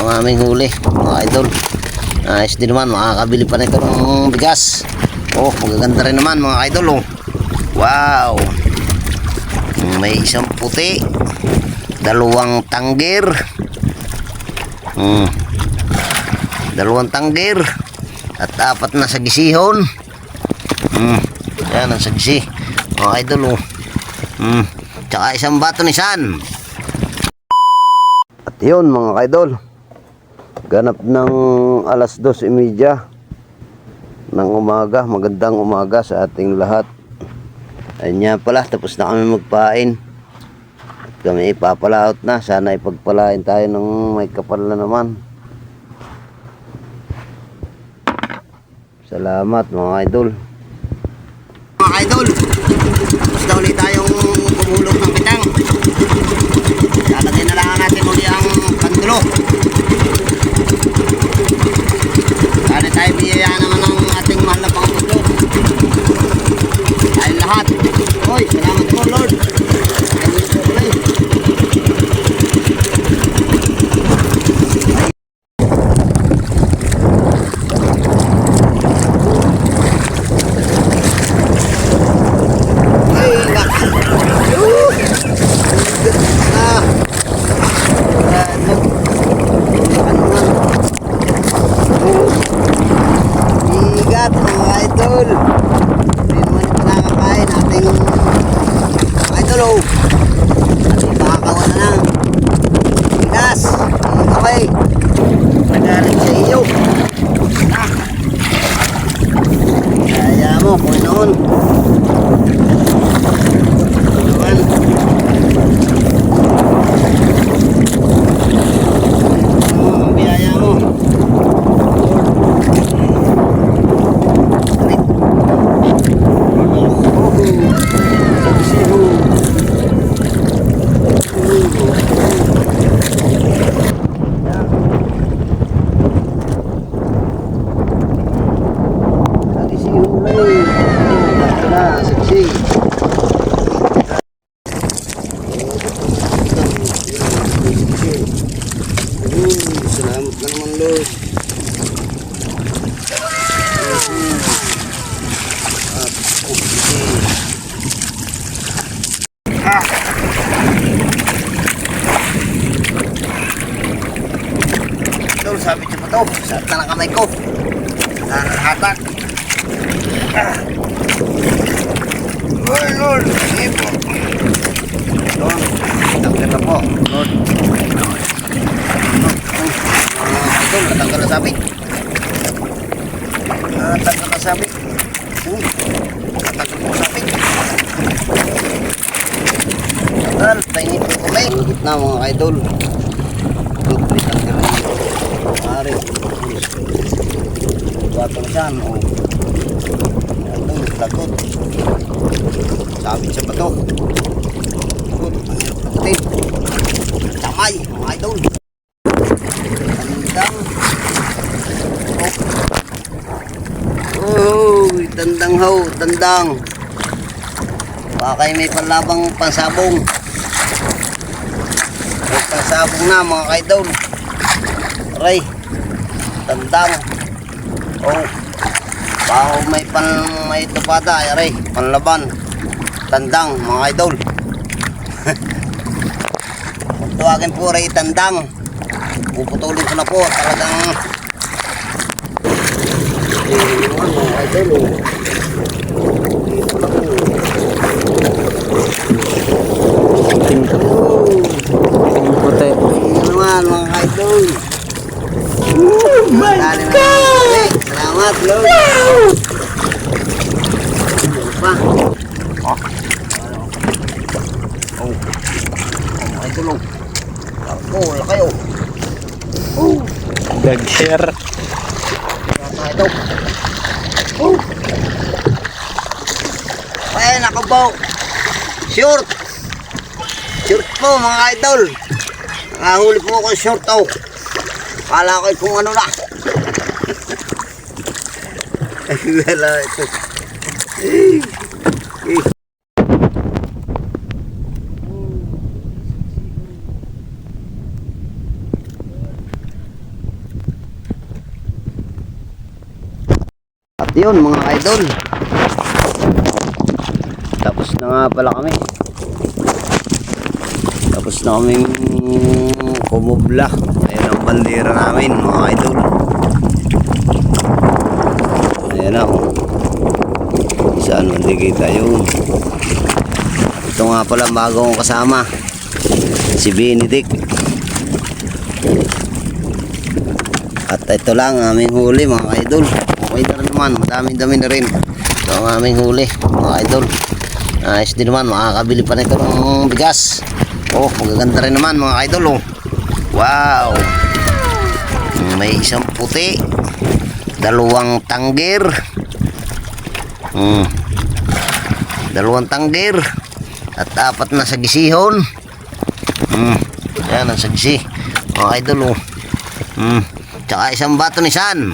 ang aming huli mga idol. Ayos din naman, makakabili pa nito ng bigas. Oh, magaganda rin naman mga idol. Oh. Wow, may isang puti, dalawang tanggir, dalawang tanggir at apat na sagisihon. Yan ang sagisi mga idol. Tsaka isang bato ni San. At yun mga idol, ganap ng alas 2:30 ng umaga. Magandang umaga sa ating lahat. Ayun pala, tapos na kami magpain at kami ipapalaot na. Sana ipagpalain tayo ng may kapal na naman. Salamat mga idol. Mga idol, tapos na ulit tayong kumulog ng pitang. Lalagyan na lang natin ulit ang kandulo. Sana tayo biyaya naman ng ating mahal na pangtulo. Tayo lahat. Hoy, salamat po Lord. Salamat na naman Lord. Lord, sabi siya pa to. Sabi na ng kamay ko. Hatak. Lord, sige po. Lord, takot na po. Lord. Idol, natanggal na sabit. Natanggal na sabit. Natanggal po sabit. Natanggal, tainit po kami. Higit na mga idol. Dupli ang tirang dito. Mari. Bato na siyan. Idol, lagot. Sabit siya pa to. Lagot, ang hirap natin. Damay, mga idol. Tandang ho, tandang. Baka may panlabang pansabong. May pansabong na mga kaidol. Aray, tandang. Oh, baka may tupada. Aray, panlaban. Tandang mga kaidol. Kung tuwagin po rin tandang, puputulin ko na po talagang mga idol. Puti naman mga idol. Oh my God! Salamat Lord. Pa. Oh, mga idol. Wala kayo. Gag-share. Ito. Ay, nakabaw. Short. Short po mga idol. Nakahuli po ako short to. Kala ko kung ano na. Wala ito. At yun mga idol, tapos na nga pala kami. Tapos na kaming kumubla. Ayan ang bandera namin mga idol. Ayan na oh. Saan hindi kita yun. Ito nga pala bagong kasama, si Benedict. At ito lang ang aming huli mga idol. Okay na rin naman, madami-dami na rin. Ito ang aming huli mga idol. Ayos din naman, makakabili pa nito ng bigas. Oh, magaganda rin naman mga idol oh. Wow. May isang puti, dalawang tanggir. Dalawang tanggir at 4 na sagisihon. Yan ang sagisi mga idol oh. Tsaka isang bato ni San.